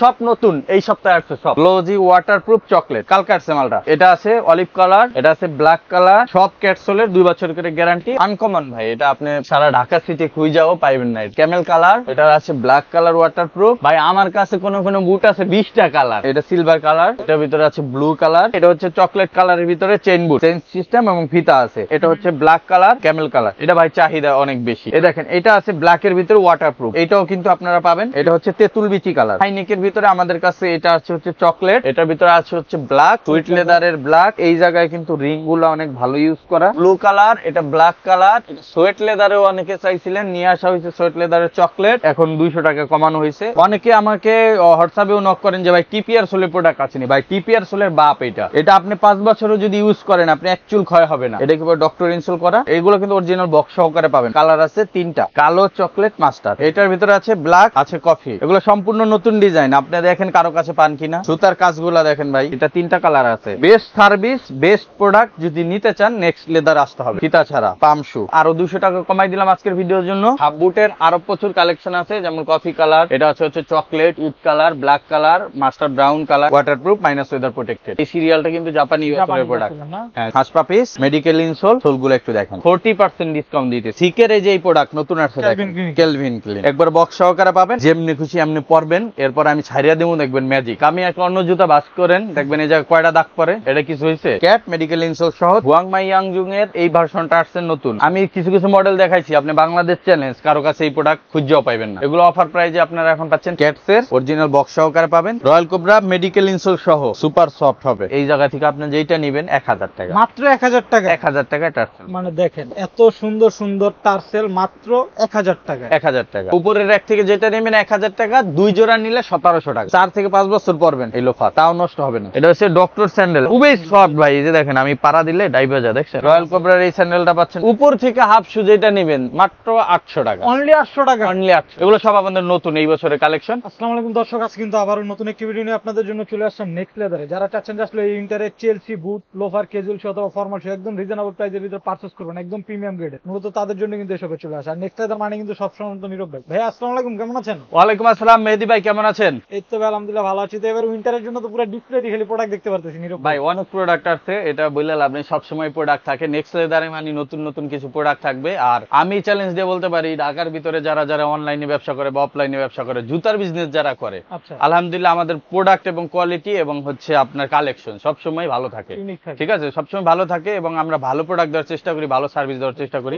সব নতুন এই সপ্তাহে আসছে সব গ্লোজি ওয়াটারপ্রুফ চকলেট কালকে আসছে মালটা। এটা আছে অলিভ কালার, এটা আছে ব্ল্যাক কালার, সব ক্যাটসোলের 2 বছর করে গ্যারান্টি। আনকমন ভাই, এটা আপনি সারা ঢাকা সিটি খুঁজেও পাইবেন না। ক্যামেল কালার, এটা আছে ব্ল্যাক কালার ওয়াটারপ্রুফ। ভাই আমার কাছে কোন কোন বুট আছে 20টা কালার। এটা সিলভার কালার, এটার ভিতরে আছে ব্লু কালার, এটা হচ্ছে চকলেট কালারের ভিতরে চেইন বুট, চেইন সিস্টেম এবং ফিতা আছে। এটা হচ্ছে ব্ল্যাক কালার ক্যামেল কালার, এটা ভাই চাহিদা অনেক বেশি। এই দেখেন এটা আছে ব্ল্যাক এর ভিতরে ওয়াটারপ্রুফ, এটাও কিন্তু আপনারা পাবেন। এটা হচ্ছে তেঁতুল বিচি কালার। হাইনেকের ভিতরে আমাদের কাছে এটা আছে হচ্ছে চকলেট, এটার ভিতরে আছে হচ্ছে ব্ল্যাক, সুইট লেদারের ব্ল্যাক। এই জায়গায় কিন্তু রিং গুলো অনেক ভালো ইউজ করা। ব্লু কালার, এটা ব্ল্যাক কালার, সুইট লেদারেও অনেকে চাইছিলেন, নিয়ে আসা হয়েছে সুইট লেদারের চকলেট, এখন 200 টাকা কমানো হয়েছে। অনেকে আমাকে হোয়াটসঅ্যাপেও নক করেন যে ভাই টিপিআর সোলের প্রোডাক্ট আছে নি। ভাই টিপিআর সোলের বাপ এটা আপনি 5 বছরও যদি ইউজ করেন আপনি এক চুল ক্ষয় হবে না। এটা কি ডক্টর ইনস্টল করা, এগুলো কিন্তু অরিজিনাল বক্স সহকারে পাবেন। কালার আছে 3টা, কালো, চকলেট, মাস্টার্ড। এটার ভিতরে আছে ব্ল্যাক, আছে কফি। এগুলো সম্পূর্ণ নতুন ডিজাইন, আপনি দেখেন কারো কাছে পান কিনা। সুতার কাজগুলা দেখেন ভাই, এটা 3টা কালার আছে। বেস্ট সার্ভিস, বেস্ট প্রোডাক্ট যদি নিতে চান নেক্সট লেদার আসতে হবে, ফিতা ছাড়া। পাম শু আরো 200 টাকা কমাই দিলাম আজকের ভিডিওর জন্য। হাফ বুটের আরো প্রচুর কালেকশন আছে, যেমন কফি কালার, এটা হচ্ছে chocolate, would colour, black colour, mustard brown colour, waterproof, minus weather protected. এই সিরিয়ালটা কিন্তু জাপানি ইউএসএর প্রোডাক্ট। হ্যাঁ, হাসপা পিস, মেডিকেল ইনসোল, সোলগুলো একটু দেখেন 40% ডিসকাউন্ট দিতে। সিকের এই যে এই প্রোডাক্ট নতুন আসছে দেখেন, কেলভিন ক্লিন, একবার বক্স সহকারে পাবেন, যেমনি খুশি এমনি পরবেন। এরপর আমি ছাইরিয়া দেবো, দেখবেন ম্যাজিক। আমি একটা অন্য জুতা বাস করেন, দেখবেন এই জায়গায় কয়টা দাগ পরে। এটা কিছু হয়েছে ক্যাট মেডিকেল ইনসোল সহ হুয়াং মাই ইয়াংজুং এর এই ভার্সনটা আসছে নতুন। আমি কিছু কিছু মডেল দেখাইছি, আপনি বাংলাদেশ চ্যালেঞ্জ কারো কাছে এই প্রোডাক্ট খুঁজেও পাইবেন না। এগুলো অফার প্রাইজে আপনারা এখন পাচ্ছেন। ক্যাটস এর অরিজিনাল বক্স সহকারে পাবেন, রয়্যাল কোবরা মেডিকেল ইনসোল সহ, সুপার সফট হবে। এই জায়গা থেকে আপনি যেটা নেবেন 1000 টাকা, মাত্র 1000 টাকা। 1000 টাকা টার্সেল। মানে দেখেন এত সুন্দর সুন্দর টার্সেল মাত্র 1000 টাকা। 1000 টাকা। উপরের র্যাক থেকে যেটা নেবেন 1000 টাকা, 2 জোড়া নিলে 1700 টাকা। 4 থেকে 5 বছর পরবেন এই লোফা, তাও নষ্ট হবে না। এটা হচ্ছে ডক্টর স্যান্ডেল, খুবই সফট ভাই। এই যে দেখেন আমি পাড়া দিলে ডাইভা যা, দেখছেন রয়্যাল কোবরার এই স্যান্ডেলটা পাচ্ছেন। উপর থেকে হাফ শু যেটা নেবেন মাত্র 800 টাকা, অনলি 800 টাকা, অনলি 800। এগুলো সব আমাদের নতুন এই বছরের কালেকশন। আসসালামু আলাইকুম দর্শক, আজকে কিন্তু আবারো নতুন একটি ভিডিও নিয়ে আপনাদের জন্য চলে আসলাম নেক্সট লেদারে। যারা চাচ্ছেন যে আসলে এই উইন্টারে চেলসি বুট, লোফার, ক্যাজুয়াল শু অথবা ফর্মাল শু একদম রিজনেবল প্রাইসের ভিতরে পারচেজ করবেন, একদম প্রিমিয়াম গ্রেডের, মূলত তাদের জন্য কিন্তু এসবে চলে আসে। আর নেক্সট লেদার মানে কিন্তু সবসময় তো নীরব ভাই। ভাই আসসালামু আলাইকুম, কেমন আছেন? ওয়ালাইকুম আসসালাম মেহেদি ভাই, কেমন আছেন? এই তো ভাই আলহামদুলিল্লাহ ভালো আছি। তো এবার উইন্টারের জন্য তো পুরো ডিসপ্লে দিয়ে খালি প্রোডাক্ট দেখতে পারতেছি নীরব ভাই। অনেক প্রোডাক্ট আছে, এটা বললে লাভ নেই, সবসময় প্রোডাক্ট থাকে। নেক্সট লেদারে মানে নতুন নতুন কিছু প্রোডাক্ট থাকবে। আর আমি চ্যালেঞ্জ দিয়ে বলতে পারি, ঢাকার ভিতরে যারা যারা অনলাইনে ব্যবসা করে বা অফলাইনে ব্যবসা করে, জুতার বিজনেস যারা করে, আলহামদুলিল্লাহ আমাদের প্রোডাক্ট এবং কোয়ালিটি এবং হচ্ছে আপনার কালেকশন সবসময় ভালো থাকে। ঠিক আছে, সবসময় ভালো থাকে এবং আমরা ভালো প্রোডাক্ট দেওয়ার চেষ্টা করি, ভালো সার্ভিস দেওয়ার চেষ্টা করি।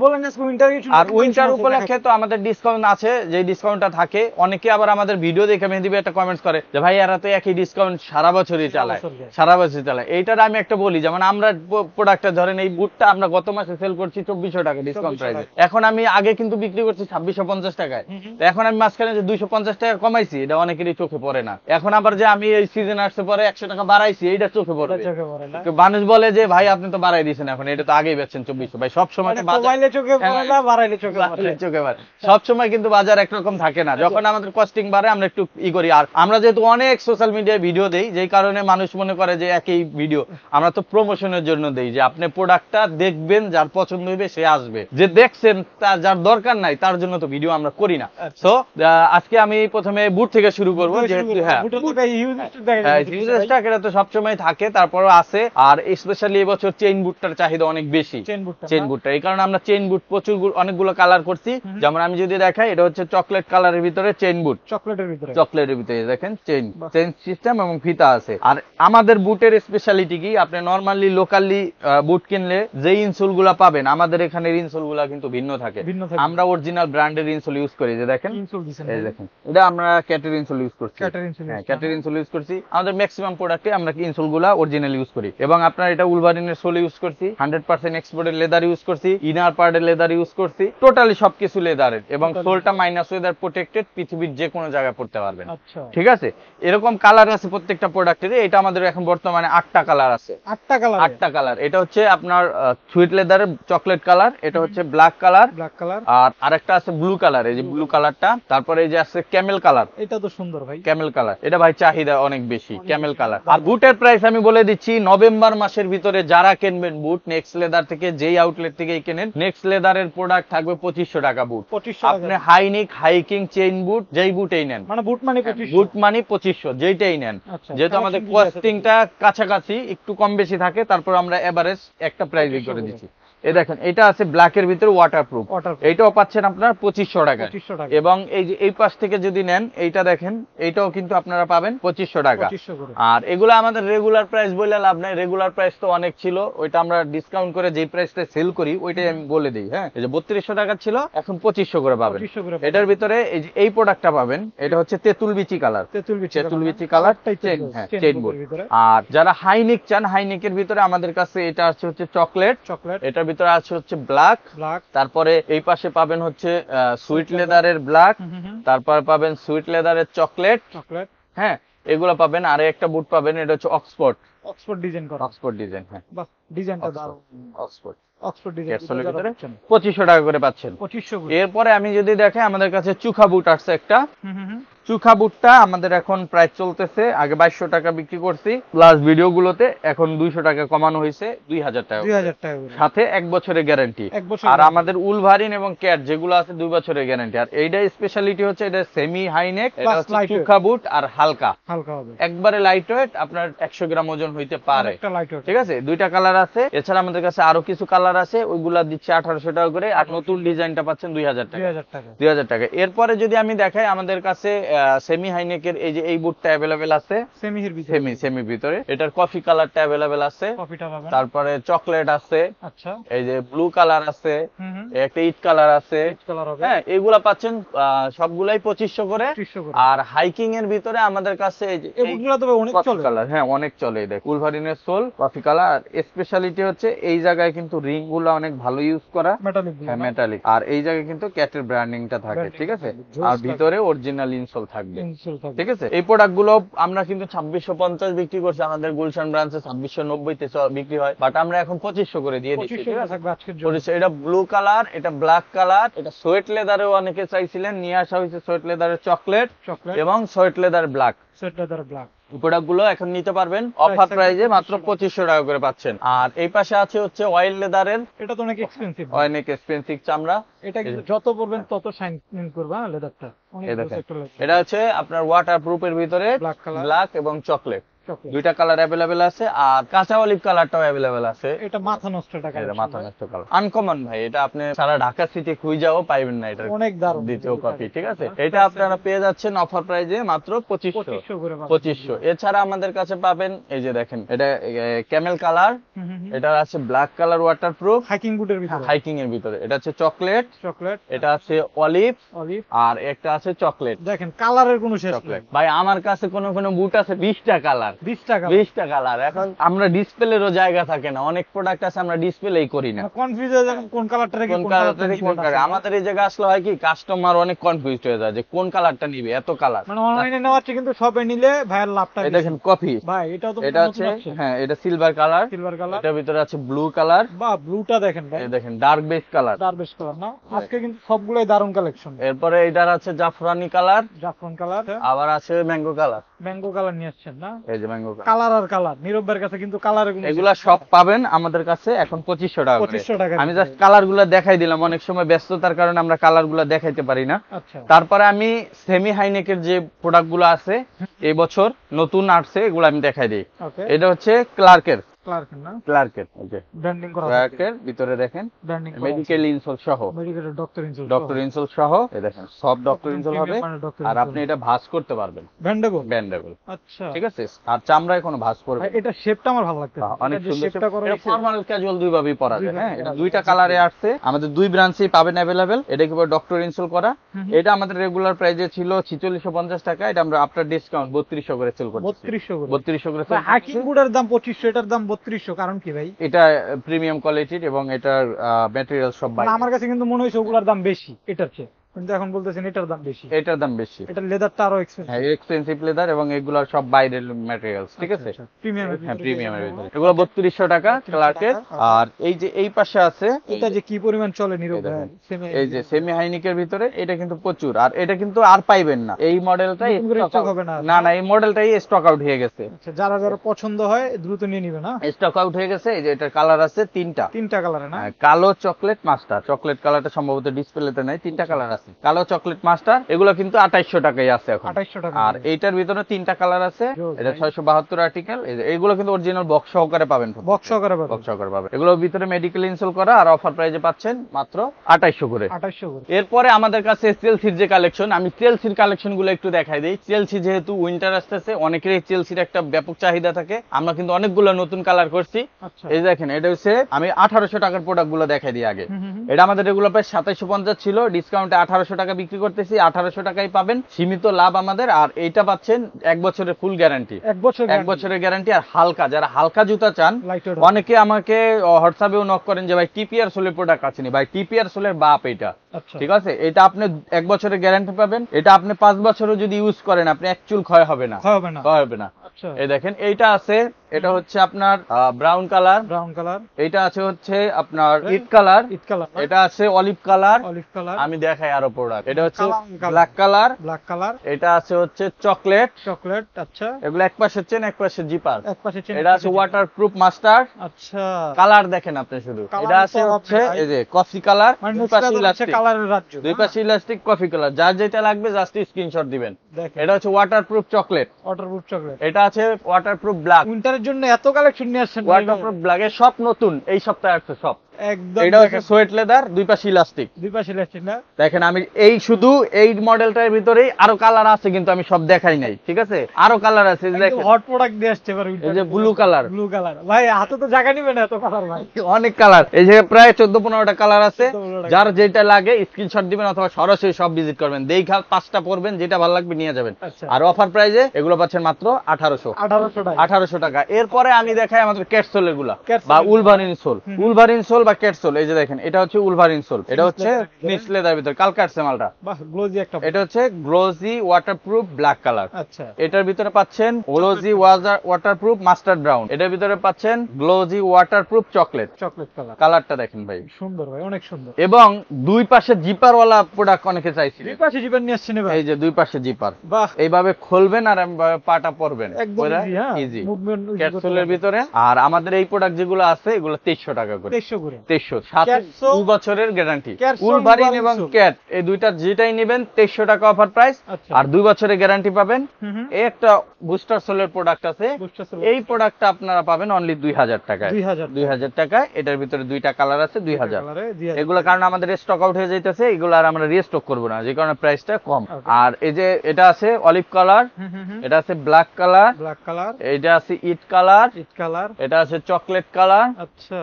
আর উইন্টার উপলক্ষে তো আমাদের ডিসকাউন্ট আছে, যে ডিসকাউন্টটা থাকে। অনেকে আবার আমাদের ভিডিও দেখে মেহেদি ভাই একটা কমেন্টস করে যে ভাই এরা তো একই ডিসকাউন্ট সারা বছরই চালায়, সারা বছর চালায়। এইটার আমি একটা বলি, যেমন আমরা প্রোডাক্টটা ধরেন এই বুটটা আমরা গত মাসে সেল করছি 2400 টাকা ডিসকাউন্ট প্রাইসে। এখন আমি আগে কিন্তু বিক্রি করছি 2650 টাকায়। এখন আমি মাঝখানে যে 250 টাকা কমাইছি, এটা অনেকেরই চোখে পড়ে না। এখন আবার যে আমি এই সিজন আসতে পরে 100 টাকা বাড়াইছি, এইটা চোখে পড়ে। মানুষ বলে যে ভাই আপনি তো বাড়াই দিয়েছেন, এখন এটা তো আগেই বেচছেন 2400। ভাই সবসময় সবসময় কিন্তু বাজার একরকম থাকে না। যখন আমাদের কস্টিং বাড়ে আমরা একটু ই করি। আর আমরা যেহেতু অনেক সোশ্যাল মিডিয়ায় ভিডিও দেই, যেই কারণে মানুষ মনে করে যে একই ভিডিও। আমরা তো প্রমোশনের জন্য দেই, যে আপনি প্রোডাক্টটা দেখবেন, যার পছন্দ হইবে সে আসবে, যে দেখছেন তার যার দরকার নাই তার জন্য তো ভিডিও আমরা করি না। তো আজকে আমি প্রথমে বুট থেকে শুরু করবো, যেহেতু এটা তো সবসময় থাকে, তারপরও আছে। আর স্পেশালি এবছর চেইন বুটটার চাহিদা অনেক বেশি, চেইন বুটটা। এই কারণে আমরা চেইন বুট প্রচুর অনেকগুলো কালার করছি। যেমন আমি যদি দেখাই, এটা হচ্ছে চকলেট কালারের ভিতরে চেইন বুট, চকলেটের ভিতরে দেখেন চেইন সিস্টেম এবং ফিতা আছে। আর আমাদের বুটের স্পেশালিটি কি, আপনি নরমালি লোকালি বুট কিনলে যে ইনসোল গুলা পাবেন, আমাদের এখানের ইনসোল গুলা কিন্তু ভিন্ন থাকে। আমরা অরিজিনাল ব্র্যান্ডের ইনসোল ইউজ করি। যে দেখেন এই দেখেন, এটা আমরা ক্যাটের ইনসোল ইউজ করছি, ক্যাটের ইনসোল ইউজ করছি। আমাদের ম্যাক্সিমাম প্রোডাক্টে আমরা ইনসোল গুলা অরিজিনাল ইউজ করি। এবং আপনার এটা উলভারিনের সোল ইউজ করছি, 100% এক্সপোর্টের লেদার ইউজ করছি, ইনার পার্টের লেদার ইউজ করছি, টোটালি সবকিছু লেদারের। এবং সোলটা মাইনাস ওয়েদার প্রোটেক্টেড, পৃথিবীর যে কোনো জায়গায় পড়তে পারবেন। ঠিক আছে, এরকম কালার আছে প্রত্যেকটা প্রোডাক্টের। এটা আমাদের এখন বর্তমানে 8টা কালার আছে, 8টা কালার। এটা হচ্ছে আপনার সুইট লেদারের চকলেট কালার, এটা হচ্ছে ব্ল্যাক কালার, আর আরেকটা আছে ব্লু কালার, এই যে ব্লু কালারটা। তারপরে এই যে আছে ক্যামেল কালার, এটা তো সুন্দর ভাই, ক্যামেল কালার। এটা ভাই চাহিদা অনেক বেশি, ক্যামেল কালার। আর বুটের প্রাইস আমি বলে দিচ্ছি, নভেম্বর মাসের ভিতরে যারা কিনবেন বুট নেক্সট লেদার থেকে, যেই আউটলেট থেকে কেনেন, নেক্সট লেদারের প্রোডাক্ট থাকবে 2500 টাকা বুট। আপনি হাইনিক, হাইকিং, চেইন বুট, যেই বুটেই নেন, মানে বুট মানে বুট মানি 2500 যেটাই নেন। আচ্ছা, যেহেতু আমাদের collection কি আছে? কস্টিংটা কাছাকাছি একটু কম বেশি থাকে, তারপর আমরা এভারেজ একটা প্রাইসই 2500 করে করে। দিচ্ছি। এই দেখেন এটা আছে ব্ল্যাকের ভিতরে ওয়াটারপ্রুফ, Waterproof। এইটাও পাচ্ছেন আপনার 2500 টাকা। 2500 টাকা। এবং এই যে এই পাশ থেকে যদি নেন এইটা দেখেন, এইটাও কিন্তু আপনারা পাবেন 2500 টাকা। 2500 করে। আর এগুলো আমাদের রেগুলার প্রাইস বলে লাভ নাই, রেগুলার প্রাইস তো অনেক ছিল, ওইটা আমরা ডিসকাউন্ট করে যেই প্রাইসটা সেল করি ওইটাই আমি বলে দিই। হ্যাঁ, এই যে 3200 টাকা ছিল এখন 2500 করে পাবেন। 2500 করে। এটার ভিতরে এই যে এই প্রোডাক্টটা পাবেন, এটা হচ্ছে তেঁতুল বিচি কালার। তেঁতুল বিচি তেঁতুল বিচি কালার চেন, হ্যাঁ চেন বোর্ড। আর যারা হাইনেক চান, হাইনেকের ভিতরে আমাদের কাছে এটা আছে হচ্ছে চকলেট, চকলেট। এটার ভিতরে আছে হচ্ছে ব্ল্যাক, তারপরে এই পাশে পাবেন হচ্ছে সুইট লেদারের ব্ল্যাক, তারপর পাবেন সুইট লেদারের চকলেট, হ্যাঁ এগুলো পাবেন। আর একটা বুট পাবেন, এটা হচ্ছে অক্সফোর্ড ডিজাইন করা, অক্সফোর্ড ডিজাইন। হ্যাঁ বাহ, ডিজাইনটা দারুণ। অক্সফোর্ড ডিজাইন 2500 টাকা করে পাচ্ছেন। 2500 করে। এরপরে আমি যদি দেখে আমাদের কাছে চুখা বুট আছে একটা। চুখা বুটটা আমাদের এখন প্রাইস চলতেছে, আগে 2200 টাকা বিক্রি করছি, প্লাস ভিডিও গুলোতে এখন 200 টাকা কমানো হয়েছে, 2000 টাকা, সাথে 1 বছরের গ্যারান্টি। আর আমাদের উলভারিন এবং ক্যাট যেগুলো আছে 2 বছরের গ্যারান্টি। আর এইটা স্পেশালিটি হচ্ছে এটা সেমি হাইনেক, এটা হচ্ছে চুখা বুট আর হালকা হবে, একবারে লাইট ওয়েট, আপনার 100 গ্রাম ওজন হইতে পারে, ঠিক আছে। দুইটা কালার আছে, এছাড়া আমাদের কাছে আরো কিছু কালার আছে, ওইগুলা দিচ্ছে 1800 টাকা করে। আর নতুন ডিজাইনটা পাচ্ছেন 2000 টাকা। 2000 টাকা। এরপরে যদি আমি দেখাই আমাদের কাছে সেমি হাইনেকের এই যে এই বুটটা अवेलेबल আছে, সেমি ভিতরে, এটার কফি কালারটা अवेलेबल আছে, তারপরে চকলেট আছে, আচ্ছা এই যে ব্লু কালার আছে, একটা ইট কালার আছে, হ্যাঁ এগুলা পাচ্ছেন সবগুলাই 2500 করে। আর হাইকিং এর ভিতরে আমাদের কাছে এই যে এগুলা তো অনেক চলে কালার, হ্যাঁ অনেক চলে। এই দেখ উলভারিনের সোল, কফি কালার। আর স্পেশালিটি হচ্ছে এই জায়গায় কিন্তু রিং গুলা অনেক ভালো ইউজ করা, মেটালিক। আর এই জায়গায় কিন্তু ক্যাটের ব্র্যান্ডিংটা থাকে, ঠিক আছে। আর ভিতরে অরিজিনাল ইনসোল থাকবে, ঠিক আছে। এই প্রোডাক্ট গুলো আমরা কিন্তু 2650 বিক্রি করছি, আমাদের গুলশান ব্রাঞ্চে 2690 তে বিক্রি হয়, বাট আমরা এখন 2500 করে দিয়ে দিচ্ছি, ঠিক আছে। এটা ব্লু কালার, এটা ব্ল্যাক কালার, এটা সোয়েট লেদারেও অনেকে চাইছিলেন, নিয়ে আসা হয়েছে সোয়েট লেদারের চকলেট এবং সোয়েট লেদার ব্ল্যাক। প্রোডাক্ট গুলো এখন নিতে পারবেন অফার প্রাইজে মাত্র 2500 টাকা করে পাচ্ছেন। আর এই পাশে আছে হচ্ছে অয়েল লেদারের, এটা তো অনেক এক্সপেন্সিভ, অনেক এক্সপেন্সিভ চামড়া, এটা কিন্তু যত পরবেন তত শাইন করবে লেদারটা। এটা হচ্ছে আপনার ওয়াটারপ্রুফের ভিতরে ব্ল্যাক এবং চকলেট, দুইটা কালার अवेलेबल আছে। আর কাঁচা অলিভ কালারটাও अवेलेबल আছে, এটা মাথা নষ্ট টাকা, এটা মাথা নষ্ট কালার, আনকমন ভাই। এটা আপনি সারা ঢাকা সিটি খুঁজাও পাইবেন না, এটা অনেক দারুণ দ্বিতীয় কপি, ঠিক আছে। এটা আপনারা পেয়ে যাচ্ছেন অফার প্রাইজে মাত্র 2500। এছাড়া আমাদের কাছে পাবেন এই যে দেখেন, এটা ক্যামেল কালার, এটা আছে ব্ল্যাক কালার ওয়াটারপ্রুফ হাইকিং বুটের ভিতরে, হাইকিং এর ভিতরে। এটা আছে চকলেট, এটা আছে অলিভ, আর একটা আছে চকলেট। দেখেন কালারের কোনো শেষ নেই ভাই। আমার কাছে কোন বুট আছে 20টা কালার, 20টা কালার। এখন আমরা ডিসপ্লেরও জায়গা থাকে না, অনেক প্রোডাক্ট আছে আমরা ডিসপ্লেই করি না, কনফিউজ হয়ে যায় কোন কালারটা রেখে কোন কালারটা রেখে কোন কালার। আমাদের এই জায়গা আসলে হয় কি কাস্টমার অনেক কনফিউজড হয়ে যায় যে কোন কালারটা নিবে, এত কালার। মানে অনলাইনে নেওয়ার চেয়ে কিন্তু শপে নিলে ভাইয়ের লাভটা বেশি। দেখেন কফি ভাই, এটাও তো এটা আছে, হ্যাঁ এটা সিলভার কালার, এটার ভিতরে আছে ব্লু কালার। বাহ, ব্লুটা দেখেন ভাই, এই দেখেন ডার্ক বেজ কালার, না আজকে কিন্তু সবগুলাই দারুণ কালেকশন। এরপরে এটার আছে জাফরানি কালার, আবার আছে ম্যাঙ্গো কালার নিয়ে আসছেন না, এই যে ম্যাঙ্গো কালার। আর কালার নীরবের কাছে কিন্তু কালার এগুলা সব পাবেন আমাদের কাছে এখন 2500 টাকা করে। আমি জাস্ট কালারগুলো দেখাই দিলাম, অনেক সময় ব্যস্ততার কারণে আমরা কালারগুলো দেখাইতে পারি না। তারপরে আমি সেমি হাইনেকের যে প্রোডাক্টগুলো আছে এই বছর নতুন আসছে, এগুলো আমি দেখাই দিই। এটা হচ্ছে ক্লার্কের ভিতরে দেখেন মেডিকেল ইনসোল সহ, ডক্টর ইনসোল সহ, দেখেন সব ডক্টর ইনসোল হবে। আর আপনি এটা ভাঁজ করতে পারবেন, ব্যান্ডেবল, আচ্ছা ঠিক আছে। আর চামড়ায় কোনো ভাঁজ করবে, এটা শেপটা আমার ভালো লাগছে, অনেক সুন্দর। এটা ফর্মাল ক্যাজুয়াল দুই ভাবেই পরা যায়। হ্যাঁ, এটা দুইটা কালারে আসছে, আমাদের দুই ব্রাঞ্চেই পাবেন अवेलेबल। এটা কি ডক্টর ইনসোল করা, এটা আমাদের রেগুলার প্রাইসে ছিল 4650 টাকা, এটা আমরা আফটার ডিসকাউন্ট 3200 করে সেল করছি। 3200 করে। হাইকিং বুটের দাম 2500, এটার দাম 3200, কারণ কি ভাই? এটা প্রিমিয়াম কোয়ালিটির এবং এটার ম্যাটেরিয়াল সব বাইরে। আমার কাছে কিন্তু মনে হইছে ওগুলোর দাম বেশি এটার চেয়ে, কিন্তু এখন বলতেছেন এটার দাম বেশি। এটার দাম বেশি, এটা লেদারটা আরো এক্সপেন্সিভ। হ্যাঁ, এক্সপেন্সিভ লেদার এবং এগুলো সব বাইরের ম্যাটেরিয়ালস, ঠিক আছে। প্রিমিয়ামের, হ্যাঁ প্রিমিয়ামের ভিতরে এগুলো 3200 টাকা ক্লার্কের। আর এই যে এই পাশে আছে, এটা যে কি পরিমাণ চলে নীরব ভাই, এই যে সেমি হাইনিকের ভিতরে, এটা কিন্তু প্রচুর। আর এটা কিন্তু আর পাইবেন না, এই মডেলটাই স্টক হবে না। না, এই মডেলটাই স্টক আউট হয়ে গেছে। আচ্ছা, যারা পছন্দ হয় দ্রুত নিয়ে নিবে না, স্টক আউট হয়ে গেছে। এই যে এটার কালার আছে তিনটা কালারে না, কালো, চকলেট, মাস্টার। চকলেট কালারটা সম্ভবত ডিসপ্লেতে নাই, তিনটা কালার আছে। আছে, কালো চকলেট মাস্টার, এগুলো কিন্তু 2800 টাকায় আছে এখন। 2800 টাকা। আর এইটার ভিতরে 3টা কালার আছে, এটা 672 আর্টিকেল। এইগুলো কিন্তু অরিজিনাল বক্স সহকারে পাবেন, বক্স সহকারে পাবেন। বক্স সহকারে পাবেন। এগুলোর ভিতরে মেডিকেল ইনস্টল করা, আর অফার প্রাইসে পাচ্ছেন মাত্র 2800 করে। 2800 করে। এরপরে আমাদের কাছে চেলসির যে কালেকশন, আমি চেলসির কালেকশন গুলো একটু দেখাই দিই। চেলসি যেহেতু উইন্টার আসতেছে, অনেকেরই চেলসির একটা ব্যাপক চাহিদা থাকে, আমরা কিন্তু অনেকগুলো নতুন কালার করছি। আচ্ছা। এই দেখেন, এটা হচ্ছে আমি 1800 টাকার প্রোডাক্ট গুলো দেখাই দিই আগে। এটা আমাদের রেগুলার প্রাইস 2750 ছিল, ডিসকাউন্টে 1800 টাকা বিক্রি করতেছি। 1800 টাকায় পাবেন, সীমিত লাভ আমাদের। আর এইটা পাচ্ছেন 1 বছরের ফুল গ্যারান্টি, 1 বছরের গ্যারান্টি। আর হালকা, যারা হালকা জুতা চান, অনেকে আমাকে হোয়াটসঅ্যাপেও নক করেন যে ভাই টিপিআর সোলের প্রোডাক্ট আছে নি, ভাই টিপিআর সোলের বাপ এটা। ঠিক আছে, এটা আপনি 1 বছরের গ্যারান্টি পাবেন। এটা আপনি 5 বছরও যদি ইউজ করেন, আপনি এক চুল ক্ষয় হবে না, ক্ষয় হবে না। এই দেখেন, এইটা আছে, এটা হচ্ছে আপনার ব্রাউন কালার, এইটা আছে হচ্ছে আপনার ইট কালার, এটা আছে অলিভ কালার, আমি দেখাই আরো প্রোডাক্ট। এটা হচ্ছে ব্ল্যাক কালার, এটা আছে হচ্ছে চকলেট। আচ্ছা, এগুলো এক পাশে চেন, এক পাশে জিপার। এটা আছে ওয়াটারপ্রুফ মাস্টার। আচ্ছা, কালার দেখেন আপনি শুধু। এটা আছে হচ্ছে এই যে কফি কালার, দুই পাশে ইলাস্টিক, কালারের রাজ্য, দুই পাশে ইলাস্টিক কফি কালার। যার যেটা লাগবে জাস্ট স্ক্রিনশট দিবেন। এটা হচ্ছে ওয়াটারপ্রুফ চকলেট, এটা আছে ওয়াটারপ্রুফ ব্ল্যাক। উইন্টারের জন্য এত কালেকশন নিয়ে আসছেন। ওয়াটারপ্রুফ ব্ল্যাক এর সব নতুন, এই সপ্তাহে আসছে সব। একদম, এটা হচ্ছে সোয়েট লেদার, দুই পাশে ইলাস্টিক। না দেখেন, আমি এই শুধু এই মডেলটার ভিতরেই আরো কালার আছে, কিন্তু আমি সব দেখাই নাই। ঠিক আছে, আরো কালার আছে। দেখেন, হট প্রোডাক্ট দিয়ে আসছে এবার। এই যে ব্লু কালার, ভাই হাতে তো জায়গা নিবে না এত কালার ভাই। অনেক কালার, এই যে প্রায় 14-15টা কালার আছে। যার যেটা লাগে স্ক্রিনশট দিবেন, অথবা সরাসরি সব ভিজিট করবেন, দেখা 5টা পড়বেন, যেটা ভালো লাগবে নিয়ে যাবেন। আর অফার প্রাইজে এগুলো পাচ্ছেন মাত্র 1800 টাকা। এরপরে আমি দেখাই আমাদের ক্যাটসোলের গুলা, বা উলভারিন সোল। উলভারিন সোল বা ক্যাটসোল, এই যে দেখেন, এটা হচ্ছে উলভারিন সোল, এটা হচ্ছে মিক্স লেদার ভিতরে, কালকে আসছে মালটা। এটা হচ্ছে গ্লোজি ওয়াটারপ্রুফ ব্ল্যাক কালার। আচ্ছা, এটার ভিতরে পাচ্ছেন গ্লোজি ওয়াটারপ্রুফ মাস্টার্ড ব্রাউন। এটার ভিতরে পাচ্ছেন গ্লোজি ওয়াটারপ্রুফ চকলেট কালার। কালারটা দেখেন ভাই, সুন্দর ভাই, অনেক সুন্দর। এবং দুই পাশে জিপার ওয়ালা প্রোডাক্ট অনেকে চাইছে। দুই পাশে জিপার নিয়ে আসছেন ভাই। এই যে দুই পাশে জিপার, বাহ, এইভাবে খুলবেন আর এইভাবে পাটা পরবেন, একদম ইজি ক্যাপসুলের ভিতরে। আর আমাদের এই প্রোডাক্ট যেগুলো আছে, এগুলো 2300 টাকা করে। 2300, সাথে 2 বছরের গ্যারান্টি। উলভারিন এবং ক্যাট, এই দুইটা যেটাই নেবেন 2300 টাকা অফার প্রাইস, আর 2 বছরের গ্যারান্টি পাবেন। এই একটা বুস্টার সোলের প্রোডাক্ট আছে, এই প্রোডাক্টটা আপনারা পাবেন অনলি 2000 টাকায়। 2000 টাকায়। এটার ভিতরে দুইটা কালার আছে, 2000। এগুলো কারণ আমাদের স্টক আউট হয়ে যাইতেছে, এগুলো আর আমরা রিস্টক করব না, যে কারণে প্রাইসটা কম। আর এই যে এটা আছে অলিভ কালার, এটা আছে ব্ল্যাক কালার, এটা আছে ইট কালার, এটা আছে চকলেট কালার। আচ্ছা,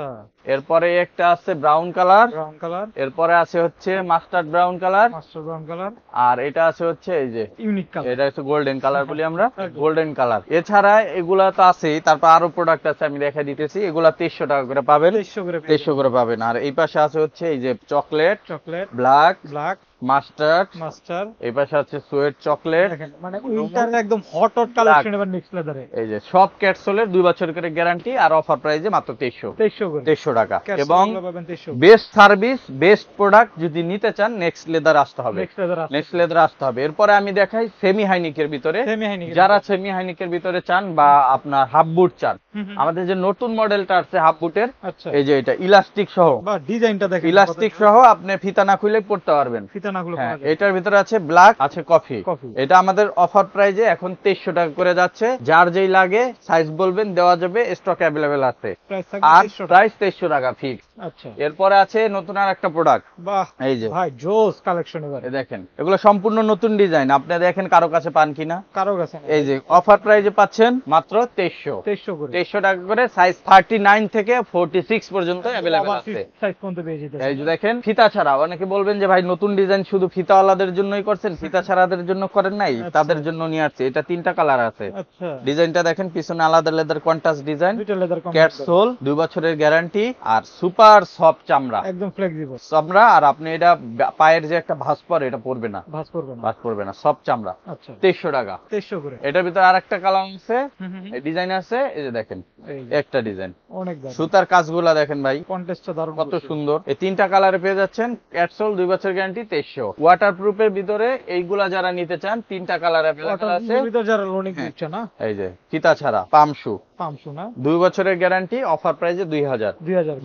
এরপরে একটা আছে ব্রাউন কালার, এরপরে আছে হচ্ছে মাস্টার্ড ব্রাউন কালার, আর এটা আছে হচ্ছে এই যে ইউনিক কালার, এটা হচ্ছে গোল্ডেন কালার বলি আমরা, গোল্ডেন কালার। এছাড়া এগুলা তো আছেই, তারপর আরো প্রোডাক্ট আছে, আমি দেখা দিতেছি। এগুলা 2300 টাকা করে পাবেন, 2300 করে পাবেন। আর এই পাশে আছে হচ্ছে এই যে চকলেট, ব্ল্যাক, মাস্টার্ড, এই পাশে আছে সুয়েট চকলেট। মানে উইন্টারের একদম হট কালেকশন এবার মিক্স লেদারে। এই যে সব ক্যাটসোলের 2 বছরের করে গ্যারান্টি, আর অফার প্রাইসে মাত্র 2300 টাকা। এবং বেস্ট সার্ভিস, বেস্ট প্রোডাক্ট যদি নিতে চান, নেক্সট লেদার আসতে হবে, নেক্সট লেদার আসতে হবে। এরপরে আমি দেখাই সেমি হাইনিকের ভিতরে। যারা সেমি হাইনিকের ভিতরে চান, বা আপনার হাফ বুট চান, আমাদের যে নতুন মডেলটা আছে হাফ বুটের, এই যে এটা ইলাস্টিক সহ, বা ডিজাইনটা দেখেন, ইলাস্টিক সহ, আপনি ফিতা না খুলে পড়তে পারবেন। এটার ভিতরে আছে ব্ল্যাক, আছে কফি। এটা আমাদের অফার প্রাইজে এখন 2300 টাকা করে যাচ্ছে। যার যেই লাগে সাইজ বলবেন, দেওয়া যাবে, স্টক অ্যাভেলেবেল আছে। আর প্রাইস 2300 টাকা ফিক্স। আচ্ছা, এরপরে আছে নতুন আর একটা প্রোডাক্ট, এই যে ভাই জোস কালেকশন। এবার দেখেন, এগুলো সম্পূর্ণ নতুন ডিজাইন, আপনি দেখেন কারো কাছে পান কিনা। কারো কাছে এই যে অফার প্রাইজে পাচ্ছেন মাত্র 2300 টাকা করে। সাইজ 39 থেকে 46 পর্যন্ত অ্যাভেলেবেল আছে। এই যে দেখেন, ফিতা ছাড়া। অনেকে বলবেন যে ভাই নতুন ডিজাইন শুধু ফিতাওয়ালাদের জন্যই করছেন, ফিতা ছাড়াদের জন্য করেন নাই, তাদের জন্য নিয়ে আসছে। এটা 3টা কালার আছে। ডিজাইনটা দেখেন, পিছনে আলাদা লেদার কন্ট্রাস্ট ডিজাইন, ক্যাটসোল, 2 বছরের গ্যারান্টি, আর সুপার সফট চামড়া, একদম ফ্লেক্সিবল চামড়া। আর আপনি এটা পায়ের যে একটা ভাঁজ পড়ে, এটা পড়বে না, ভাঁজ পড়বে না, সফট চামড়া। 2300 টাকা। এটার ভিতরে আরেকটা কালার আছে, ডিজাইন আছে। এই যে দেখেন, একটা ডিজাইন, সুতার কাজগুলা দেখেন ভাই, কত সুন্দর। এই 3টা কালারে পেয়ে যাচ্ছেন। ক্যাটসোল, 2 বছর গ্যারান্টি, 2300। ওয়াটারপ্রুফের ভিতরে এইগুলা যারা নিতে চান, 3টা কালার अवेलेबल আছে। যারা লোনিং দিচ্ছে না, এই যে ফিতা ছাড়া পাম শু, পাম শু না 2 বছরের গ্যারান্টি, অফার প্রাইসে 2000।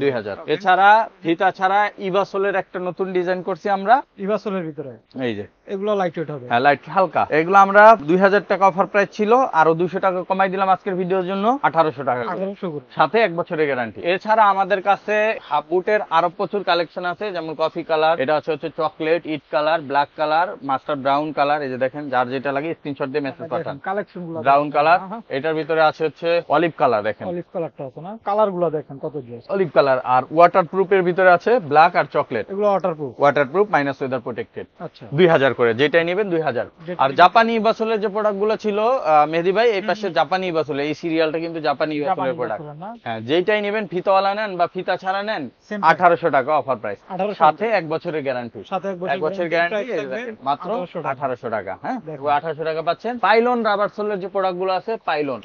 2000 এছাড়া ফিতা ছাড়া ইভাসোলের একটা নতুন ডিজাইন করছি আমরা, ইভাসোলের ভিতরে এই যে এগুলো লাইট ওয়েট হবে। হ্যাঁ লাইট হালকা। এগুলো আমরা 2000 টাকা অফার প্রাইস ছিল, আরো 200 টাকা কমাই দিলাম আজকের ভিডিওর জন্য, 1800 টাকা করে। 1800 করে। সাথে 1 বছরের গ্যারান্টি। এছাড়া আমাদের কাছে হাফ বুটের আরো প্রচুর কালেকশন আছে, যেমন কফি কালার, এটা হচ্ছে চকলেট, ইট colour, black colour, master brown colour. এই যে দেখেন, যার যেটা লাগে স্ক্রিনশট দিয়ে মেসেজ পাঠান। কালেকশন গুলো ব্রাউন কালার, এটার ভিতরে আছে হচ্ছে অলিভ কালার। দেখেন অলিভ কালারটা আছে না, কালার গুলো দেখেন কত জোস। Olive colour. আর ওয়াটার প্রুফের ভিতরে আছে ব্ল্যাক আর চকলেট। এগুলো waterproof. Waterproof minus weather protected. আচ্ছা 2000 করে, যেটাই নেবেন 2000। আর জাপানি ইভাসোলের যে প্রোডাক্ট গুলো ছিল মেহেদি ভাই, এই পাশে জাপানি ইভাসোল, এই সিরিয়ালটা কিন্তু জাপানি ইভাসোলের প্রোডাক্ট। হ্যাঁ, যেটাই নেবেন ফিতাওয়ালা নেন বা ফিতা ছাড়া নেন, 1800 টাকা অফার প্রাইস, সাথে 1 বছরের গ্যারান্টি। সাথে 1 বছরের গ্যারান্টি মাত্র 1800 টাকা। হ্যাঁ, 1800 টাকা পাচ্ছেন। পাইলন রাবার সোলের যে প্রোডাক্ট গুলো আছে, পাইলন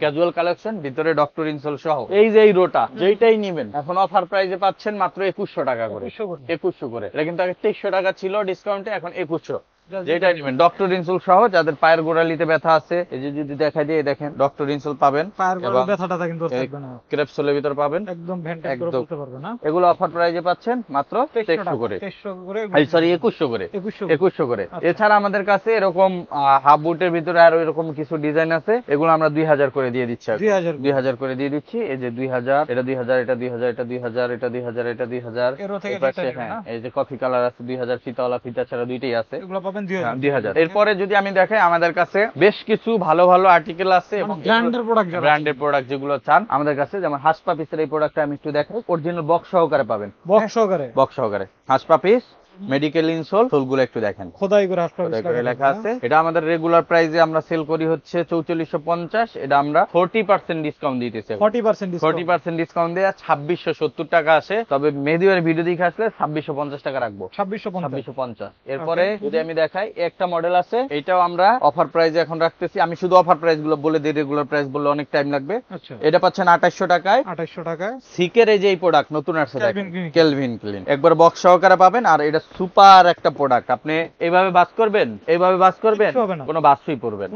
ক্যাজুয়াল কালেকশন, ভিতরে ডক্টর ইনসোল সহ, এই যে এই রোটা যেইটাই নেবেন এখন অফার প্রাইসে পাচ্ছেন মাত্র 2100 টাকা করে। 2100 করে। এটা কিন্তু আগে 2300 টাকা ছিল ডিসকাউন্টে, এখন 2100। যেটাই নেবেন ডক্টর ইনসোল সহ, যাদের পায়ের গোড়ালিতে ব্যথা আছে, এই যে যদি দেখাই দিয়ে দেখেন, ডক্টর ইনসোল পাবেন, পায়ের গোড়ালিতে ব্যথাটা কিন্তু থাকবে না, ক্রেপসোলের ভিতর পাবেন, একদম ভেন্টেজ করে বলতে পারবে না। এগুলো অফার প্রাইসে পাচ্ছেন মাত্র 2300 করে। 2100 করে। 2100 করে। এছাড়া আমাদের কাছে এরকম হাফ বুটের ভিতরে আরো এরকম কিছু ডিজাইন আছে, এগুলো আমরা 2000 করে দিয়ে দিচ্ছি। 2000 করে দিয়ে দিচ্ছি। এই যে 2000, এটা 2000, এটা 2000, এটা 2000, এটা 2000, এটা 2000। হ্যাঁ, এই যে কফি কালার আছে 2000, ফিতাওয়ালা ফিতা ছাড়া দুইটাই আছে, এগুলো পাবেন 2000। এরপরে যদি আমি দেখাই, আমাদের কাছে বেশ কিছু ভালো ভালো আর্টিকেল আছে এবং ব্র্যান্ডের প্রোডাক্ট যেগুলো চান আমাদের কাছে, যেমন হাসপা পিসের এই প্রোডাক্টটা আমি একটু দেখাই, অরিজিনাল বক্স সহকারে পাবেন। বক্স সহকারে হাসপা পিস, মেডিকেল ইনসোল, সোলগুলো একটু দেখেন খোদাই করে লেখা আছে। এটা আমাদের রেগুলার প্রাইসে আমরা সেল করি হচ্ছে 4450, এটা আমরা 40% ডিসকাউন্ট দিতেছি। 40% ডিসকাউন্ট দেয়া 2670 টাকা আসে, তবে মেহেদির ভিডিও দেখে আসলে 2650 টাকা রাখবো। 2650। এরপরে যদি আমি দেখাই, একটা মডেল আছে, এটাও আমরা অফার প্রাইসে এখন রাখতেছি। আমি শুধু অফার প্রাইস গুলো বলে দিই, রেগুলার প্রাইস বললে অনেক টাইম লাগবে। এটা পাচ্ছেন 2800 টাকায়। সিকের এই যে এই প্রোডাক্ট নতুন আসছে, কেলভিন ক্লিন, একবার বক্স সহকারে পাবেন। আর এটা সুপার একটা প্রোডাক্ট, আপনি এইভাবে বাস করবেন, কোনো বাসই পড়বে না,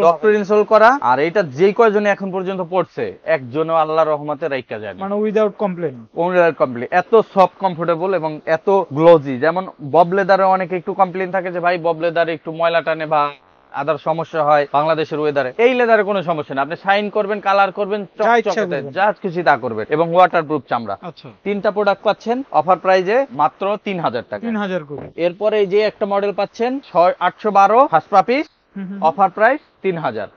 ডক্টর ইনস্টল করা। আর এটা যে কয়জনে এখন পর্যন্ত পড়ছে, একজনও আল্লাহর রহমতে রাইখা যায় না, মানে উইদাউট কমপ্লেন। এত সফট, কমফোর্টেবল এবং এত গ্লোজি। যেমন বব লেদারে অনেকে একটু কমপ্লেন থাকে যে ভাই বব লেদারে একটু ময়লা টানে বা আদার সমস্যা হয়, বাংলাদেশের ওয়েদারে এই লেদারে কোনো সমস্যা না, আপনি শাইন করবেন, কালার করবেন, যা খুশি তা করবেন, এবং ওয়াটারপ্রুফ চামড়া। তিনটা প্রোডাক্ট পাচ্ছেন অফার প্রাইজে মাত্র 3000 টাকা। এরপরে এই যে একটা মডেল পাচ্ছেন 812 হাসপা পিস, অফার প্রাইস 3000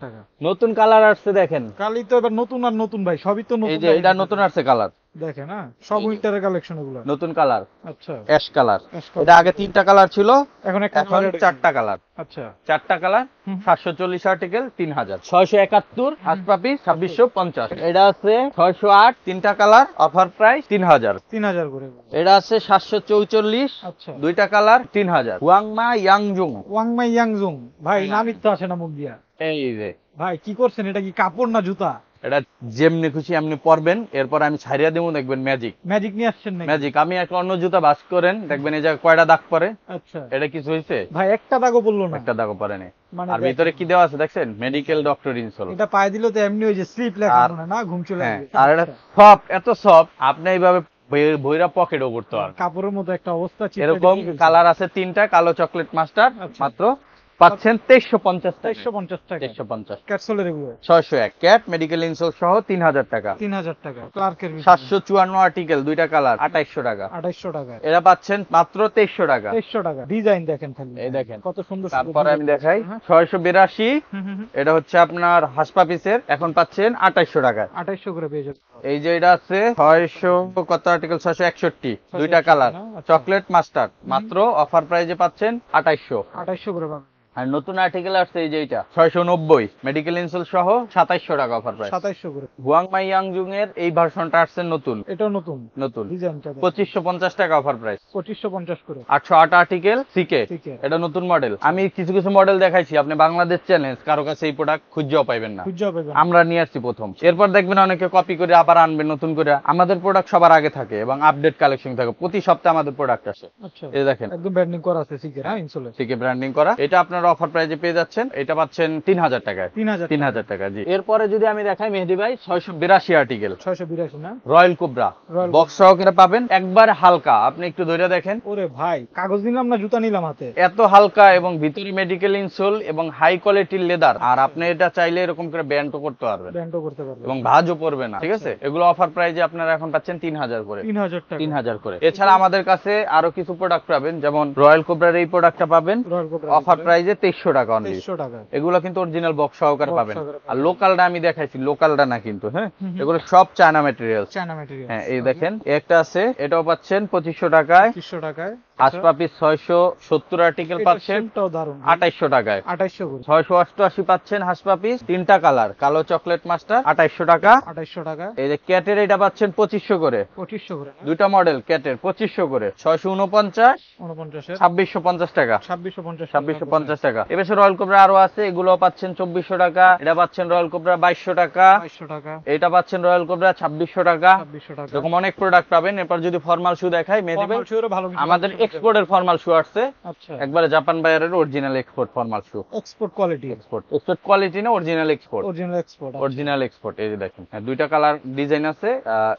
টাকা। নতুন কালার আসছে, দেখেন কালি তো এবার নতুন আর নতুন ভাই, সবই তো নতুন। এই যে এটা নতুন আসছে কালার, দেখেন না, সব উইন্টারের কালেকশন এগুলো, নতুন কালার। আচ্ছা, অ্যাশ কালার। এটা আগে 3টা কালার ছিল, এখন 4টা কালার। আচ্ছা, 4টা কালার, 740 আর্টিকেল, 3000। 671 হাসপা পিস, 2650। এটা আছে 608, 3টা কালার, অফার প্রাইস 3000 করে। এটা আছে 744, আচ্ছা, 2টা কালার, 3000। ওয়াংমা ইয়াংজুং ভাই, নামই তো আসে না মুখ দিয়া। এই যে ভাই কি করছেন, এটা কি কাপড় না জুতা? এটা যেমনি খুশি এমনি পরবেন, এরপর আমি ছাড়িয়া দেবো, দেখবেন ম্যাজিক নিয়ে আসছেন। ম্যাজিক। আমি একটা অন্য জুতা বাস করেন, দেখবেন এই জায়গায় কয়টা দাগ পরে। আচ্ছা, এটা কিছু হয়েছে ভাই? একটা দাগও পড়লো না, একটা দাগও পড়েনি। আর ভিতরে কি দেওয়া আছে দেখছেন, মেডিকেল ডক্টর ইনসোল। এটা পায়ে দিলে তো এমনি ওই যে স্লিপ লেখা না, ঘুম চলে আসবে। আর এটা সফট, এত সফট, আপনি এইভাবে ভৈরা পকেটও করতে পারবেন, কাপড়ের মতো একটা অবস্থা। এরকম কালার আছে 3টা, কালো চকলেট মাস্টার, মাত্র পাচ্ছেন 2350 টাকা। 2350 ক্যাটসোলের এগুলো 601 ক্যাট মেডিকেল ইনসোল সহ 3000 টাকা। ক্লার্কের 754 আর্টিকেল, 2টা কালার, 2800 টাকা। এরা পাচ্ছেন মাত্র 2300 টাকা। ডিজাইন দেখেন খালি, এই দেখেন কত সুন্দর। তারপরে আমি দেখাই 682, এটা হচ্ছে আপনার হাসপা পিসের, এখন পাচ্ছেন 2800 টাকা। 2800 করে পেয়ে যাবেন। এই যে এটা আছে 600 কত আর্টিকেল, 661, 2টা কালার, চকলেট মাস্টার, মাত্র অফার প্রাইজে পাচ্ছেন 2800 করে পাবেন। আর নতুন আর্টিকেল আসছে এই যে এটা 690 মেডিকেল ইনসোল সহ 2700 টাকা অফার প্রাইস। 2700 করে। হুয়াংমাই ইয়াংজুং এর এই ভার্সনটা আসছে নতুন, এটাও নতুন ডিজাইনটা 2550 টাকা অফার প্রাইস। 2550 করে। 808 আর্টিকেল সিকে, এটা নতুন মডেল। আমি কিছু মডেল দেখাইছি, আপনি বাংলাদেশ চ্যালেঞ্জ, কারো কাছে এই প্রোডাক্ট খুঁজেও পাইবেন না, আমরা নিয়ে আসছি প্রথম। এরপর দেখবেন অনেকে কপি করে আবার আনবেন নতুন করে। আমাদের প্রোডাক্ট সবার আগে থাকে এবং আপডেট কালেকশন থাকে, প্রতি সপ্তাহে আমাদের প্রোডাক্ট আসে। আচ্ছা, এই দেখেন একদম ব্র্যান্ডিং করা আছে সিকে, হ্যাঁ ইনসোলে সিকে ব্র্যান্ডিং করা। এটা আপনার আপনারা অফার প্রাইজে পেয়ে যাচ্ছেন, এটা পাচ্ছেন 3000 টাকায়। 3000 3000 টাকা, জি। এরপরে যদি আমি দেখাই মেহেদি ভাই, 682 আর্টিকেল, 682 না, রয়্যাল কোবরা রয়্যাল বক্স সহকারে পাবেন, একবার হালকা, আপনি একটু ধরে দেখেন। ওরে ভাই, কাগজ নিলাম না জুতা নিলাম হাতে। এত হালকা এবং ভিতরে মেডিকেল ইনসোল এবং হাই কোয়ালিটির লেদার, আর আপনি এটা চাইলে এরকম করে ব্যান্ডও করতে পারবেন ব্যান্ডও করতে পারবে এবং ভাঁজও পড়বে না, ঠিক আছে। এগুলো অফার প্রাইজে আপনারা এখন পাচ্ছেন 3000 করে। 3000 টাকা। 3000 করে। এছাড়া আমাদের কাছে আরো কিছু প্রোডাক্ট পাবেন, যেমন রয়্যাল কোবরার এই প্রোডাক্টটা পাবেন রয়্যাল কোবরা অফার প্রাইজে 2300 টাকা অনলি। 2300 টাকা। এগুলো কিন্তু অরিজিনাল বক্স সহকারে Box পাবেন। সহকারে পাবেন। আর লোকালটা আমি দেখাইছি, লোকালটা না কিন্তু, হ্যাঁ, এগুলো সব চায়না ম্যাটেরিয়াল। China material. হ্যাঁ, এই দেখেন একটা আছে, এটাও পাচ্ছেন 2500 টাকায়। 2500 টাকায়। হাসপাপি 670 আর্টিকেল পাচ্ছেন এটাও দারুন। 2800 টাকায়। 2800 করে। 688 পাচ্ছেন হাসপাপি, তিনটা কালার, কালো চকলেট মাস্টার, 2800 টাকা। 2800 টাকা। এই যে ক্যাটের এটা পাচ্ছেন 2500 করে, 2500 করে না? দুইটা মডেল ক্যাটের 2500 করে। 649, 49 এর 2650 টাকা। 2650 2650 টাকা। এবার রয়্যাল কোবরা আরো আছে, এগুলো পাচ্ছেন 2400 টাকা। এটা পাচ্ছেন রয়্যাল কোবরা 2200 টাকা। 2200 টাকা। এটা পাচ্ছেন রয়্যাল কোবরা 2600 টাকা। 2600 টাকা। এরকম অনেক প্রোডাক্ট পাবেন। এরপর যদি ফর্মাল শু দেখাই মেহেদি ভাই, ফর্মাল শুরু ভালো কিছু আমাদের পাচ্ছেন। এক্সপোর্টের ফর্মাল শু আসছে, আচ্ছা, একবারে জাপান বায়ারের original export formal shoe. Export quality. Export quality না, original export. Original export. Original export. এই যে দেখেন, হ্যাঁ, দুইটা কালার ডিজাইন আছে,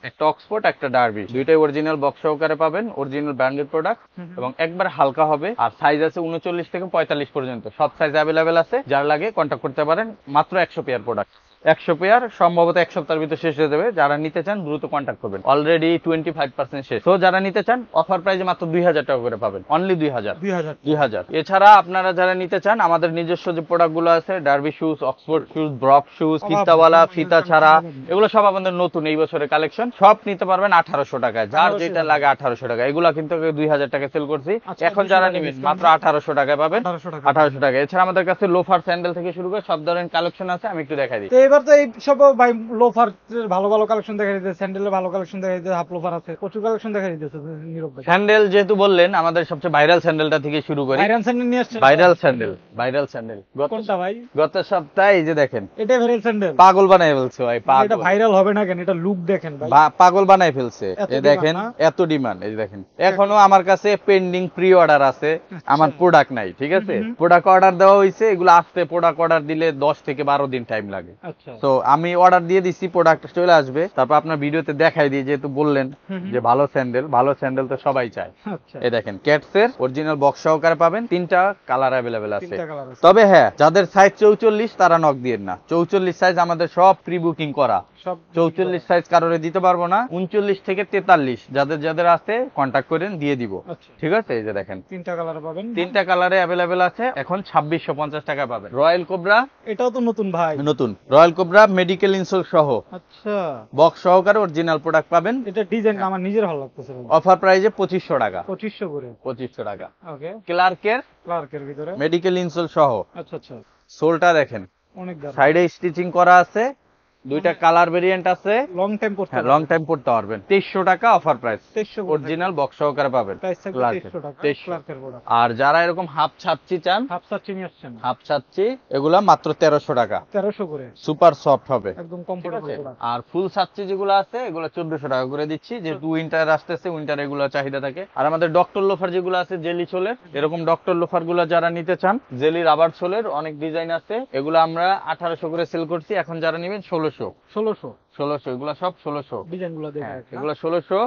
একটা অক্সফোর্ড একটা ডার্বি, দুইটাই অরিজিনাল বক্স সহকারে পাবেন, অরিজিনাল ব্র্যান্ডেড প্রোডাক্ট এবং একবার হালকা হবে। আর সাইজ আছে 39 থেকে 45 পর্যন্ত, সব সাইজ অ্যাভেলেবেল আছে, যার লাগে কন্ট্যাক্ট করতে পারেন। মাত্র 100 পেয়ার প্রোডাক্ট, 100 পেয়ার, সম্ভবত এক সপ্তাহের ভিতর শেষ হয়ে যাবে। যারা নিতে চান দ্রুত কন্ট্যাক্ট করবেন, অলরেডি 25% শেষ। তো যারা নিতে চান অফার প্রাইসে মাত্র 2000 টাকা করে পাবেন, অনলি 2000। 2000। এছাড়া আপনারা যারা নিতে চান, আমাদের নিজস্ব যে প্রোডাক্ট গুলো আছে, derby shoes, Oxford shoes, brogue shoes, ফিতাওয়ালা, ফিতা ছাড়া, এগুলো সব আমাদের নতুন এই বছরের কালেকশন, সব নিতে পারবেন 1800 টাকায়। যার যেটা লাগে 1800 টাকা। এগুলা কিন্তু 2000 টাকা সেল করছি, আচ্ছা, এখন যারা নেবেন মাত্র 1800 টাকায় পাবেন। 1800 টাকা। 1800 টাকা। এছাড়া আমাদের কাছে লোফার স্যান্ডেল থেকে শুরু করে সব ধরনের কালেকশন আছে, আমি একটু দেখাই দিই। তো এবার তো এই সব ভাই লোফার ভালো ভালো কালেকশন দেখা দিতেছে, স্যান্ডেলের ভালো কালেকশন দেখা দিতেছে, হাফ লোফার আছে, প্রচুর কালেকশন দেখা দিতেছে নীরব ভাই। স্যান্ডেল যেহেতু বললেন, আমাদের সবচেয়ে ভাইরাল স্যান্ডেলটা থেকে শুরু করি। ভাইরাল স্যান্ডেল নিয়ে আসছেন? ভাইরাল স্যান্ডেল, ভাইরাল স্যান্ডেল কোনটা ভাই? গত সপ্তাহে এই যে দেখেন, এটা ভাইরাল স্যান্ডেল। পাগল বানাই ফেলছে ভাই, এটা পাগল। ভাইরাল হবে না কেন? এটা লুক দেখেন ভাই, পাগল বানাই ফেলছে। এত এই demand দেখেন, না? এত ডিমান্ড। এই দেখেন, এখনো আমার কাছে পেন্ডিং প্রি অর্ডার আছে, আমার প্রোডাক্ট নাই, ঠিক আছে। প্রোডাক্ট অর্ডার দেওয়া হয়েছে, এগুলো আসতে প্রোডাক্ট অর্ডার দিলে 10 থেকে 12 দিন টাইম লাগে। আচ্ছা, তো আমি অর্ডার দিয়ে দিচ্ছি, প্রোডাক্ট চলে আসবে। তারপর আপনার ভিডিওতে দেখাই দিই, যেহেতু বললেন যে ভালো স্যান্ডেল, ভালো স্যান্ডেল তো সবাই চায়। আচ্ছা। এই দেখেন, ক্যাটসের অরিজিনাল বক্স সহকারে পাবেন, তিনটা কালার অ্যাভেলেবেল আছে। তিনটা কালার আছে। তবে হ্যাঁ, যাদের সাইজ 44 তারা নক দিয়েন না। 44 সাইজ আমাদের সব প্রি বুকিং করা। সব 44 সাইজ কারোরে দিতে পারবো না। 39 থেকে 43 যাদের যাদের আছে কন্টাক্ট করেন, দিয়ে দিব। আচ্ছা, ঠিক আছে। এই যে দেখেন, তিনটা কালার পাবেন, তিনটা কালারে অ্যাভেলেবেল আছে, এখন 2650 টাকা পাবেন। রয়্যাল কোবরা এটাও তো নতুন ভাই। নতুন, রয়্যাল কোবরা মেডিকেল ইনসোল সহ আচ্ছা, বক্স সহকারে অরিজিনাল প্রোডাক্ট পাবেন। এটা ডিজাইন আমার নিজের ভালো লাগতেছে ভাই। অফার প্রাইজে 2500 টাকা। 2500 করে। 2500 টাকা। ওকে, ক্লার্কের ক্লার্কের ভিতরে। মেডিকেল ইনসোল সহ। আচ্ছা আচ্ছা, সোলটা দেখেন, অনেক দাম। সাইডে স্টিচিং করা আছে, দুইটা কালার ভেরিয়েন্ট আছে। লং টাইম পড়তে হ্যাঁ, লং টাইম পড়তে পারবেন। 2300 টাকা অফার প্রাইস, 2300 অরিজিনাল বক্স সহকারে পাবেন। প্রাইস থাকবে ক্লার্কের 2300 টাকা। 2300। ক্লার্কের প্রোডাক্ট। আর যারা এরকম হাফ ছাচ্ছি চান, হাফ সার্চিং আসছেন হাফ ছাচ্ছি, এগুলা মাত্র 1300 টাকা। 1300 করে। সুপার সফট হবে, একদম ঠিক কমফোর্টেবল আছে। প্রোডাক্ট। আর ফুল ছাচ্ছি যেগুলো আছে, এগুলো 1400 টাকা করে দিচ্ছি, যেহেতু উইন্টার আসতেছে, উইন্টার এগুলো চাহিদা থাকে। আর আমাদের ডক্টর লোফার যেগুলো আছে, জেলি সোলের, এরকম ডক্টর লোফার গুলো যারা নিতে চান, জেলি রাবার সোলের অনেক ডিজাইন আছে, এগুলো আমরা 1800 করে সেল করছি, এখন যারা নেবেন 1600। 1600, এগুলো সব 1600। ডিজাইন গুলো দেখে একটা। এগুলো 1600।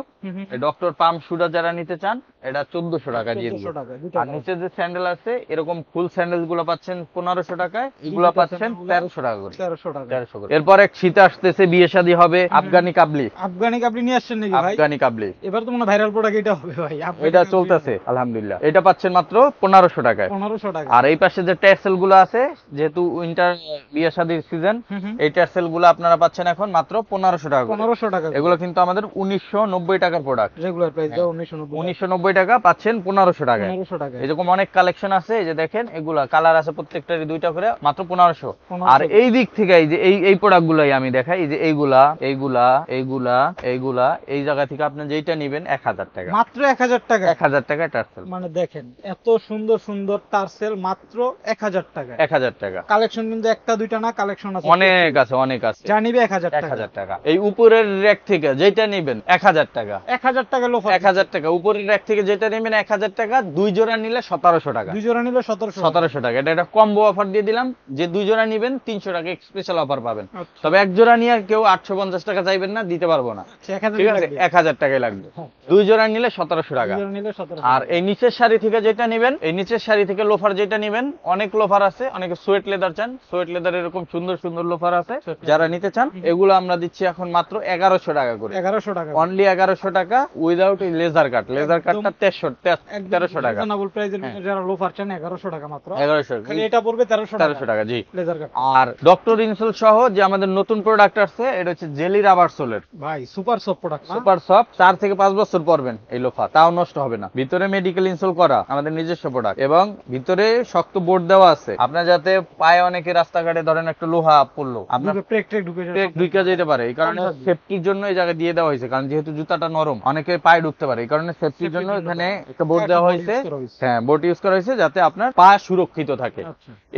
এই ডক্টর পাম শুটা যারা নিতে চান, এটা 1400 টাকা দিয়ে দিব। 1400 টাকা, দুটো আর নিচে যে স্যান্ডেল আছে, এরকম ফুল স্যান্ডেল গুলো পাচ্ছেন 1500 টাকায়, এগুলো পাচ্ছেন 1300 টাকা করে। 1300 টাকা। 1300 করে। এরপর এক শীত আসতেছে, বিয়ে শাদী হবে, আফগানি কাবলি। আফগানি কাবলি নিয়ে আসছেন নাকি ভাই? আফগানি কাবলি এবার তো মনে ভাইরাল প্রোডাক্ট এটা হবে ভাই। আফগানি এটা কাবলি চলতেছে আলহামদুলিল্লাহ। এটা পাচ্ছেন মাত্র 1500 টাকায়। 1500 টাকা। আর এই পাশে যে ট্যাসেল গুলো আছে, যেহেতু উইন্টার বিয়ে শাদীর সিজন, এই ট্যাসেল গুলো আপনারা পাচ্ছেন এখন মাত্র 1500 টাকা করে। 1500 টাকা। এগুলো কিন্তু আমাদের 1990 টাকার প্রোডাক্ট। রেগুলার প্রাইস দাও 1990। 1990 টাকা পাচ্ছেন 1500 টাকায়। 1500 টাকা। এরকম অনেক কালেকশন আছে, এই যে দেখেন, এগুলা কালার আছে প্রত্যেকটারই দুইটা করে, মাত্র 1500। 1500 আর এই দিক থেকে এই যে এই প্রোডাক্ট গুলাই আমি দেখাই, এই যে এইগুলা এইগুলা এইগুলা এইগুলা, এই জায়গা থেকে আপনি যেইটা নিবেন 1000 টাকা। মাত্র 1000 টাকা। 1000 টাকা টার্সেল। মানে দেখেন, এত সুন্দর সুন্দর টার্সেল মাত্র 1000 টাকা। 1000 টাকা। কালেকশন কিন্তু একটা দুইটা না, কালেকশন আছে অনেক আছে, অনেক আছে। যা নিবে 1000 টাকা। 1000 1000 টাকা। এই উপরের র্যাক থেকে যেটা নেবেন 1000 টাকা। 1000 টাকা লোফার, 1000 টাকা। উপরের র্যাক থেকে যেটা নেবেন 1000 টাকা, 2 জোড়া নিলে 1700 টাকা। 2 জোড়া নিলে 1700 1700 টাকা। এটা একটা কম্বো অফার দিয়ে দিলাম, যে 2 জোড়া নিবেন 300 টাকা স্পেশাল অফার পাবেন। আচ্ছা। তবে এক জোড়া নিয়ে কেউ 850 টাকা চাইবেন না, দিতে পারবো না। আচ্ছা, 1000 ঠিক আছে, 1000 টাকাই লাগবে। 2 জোড়া নিলে 1700 টাকা। 2 জোড়া নিলে 1700। আর এই নিচের শাড়ি থেকে যেটা নেবেন, এই নিচের শাড়ি থেকে লোফার যেটা নেবেন, অনেক লোফার আছে, অনেকে সোয়েট লেদার চান, সোয়েট লেদার এরকম সুন্দর সুন্দর লোফার আছে, যারা নিতে চান এগুলো আমরা দিচ্ছি এখন মাত্র 1100 টাকা করে। 1100 টাকা অনলি 1100 টাকা উইদাউট লেজার কাট। লেজার কাটটা 1300 টাকা। রিজনেবল প্রাইসের ভিতরে যারা লোফার চান 1100 টাকা মাত্র। 1100 খালি এটা পড়বে 1300 টাকা। জি। Laser cut. আর ডক্টর ইনসোল সহ যে আমাদের নতুন প্রোডাক্ট আছে, এটা হচ্ছে জেলি রাবার সোলের। ভাই super soft product, super soft. 4 থেকে 5 বছর পরবেন এই লোফা, তাও নষ্ট হবে না। ভিতরে মেডিকেল ইনসোল করা, আমাদের নিজস্ব প্রোডাক্ট, এবং ভিতরে শক্ত বোর্ড দেওয়া আছে, আপনার যাতে পায়ে অনেকে রাস্তাঘাটে ধরেন একটা লোহা পড়লো, আপনার ট্রেক ঢুকে যাবে, ঢুকে যেতে পারে। এই কারণে সেফটির জন্য এই জায়গায় দিয়ে দেওয়া হয়েছে, কারণ যেহেতু জুতাটা নরম অনেকে পায়ে ঢুকতে পারে, এই কারণে সেফটির জন্য এখানে একটা বোর্ড দেওয়া হয়েছে। হ্যাঁ, বোর্ড ইউজ করা হয়েছে যাতে আপনার পা সুরক্ষিত থাকে।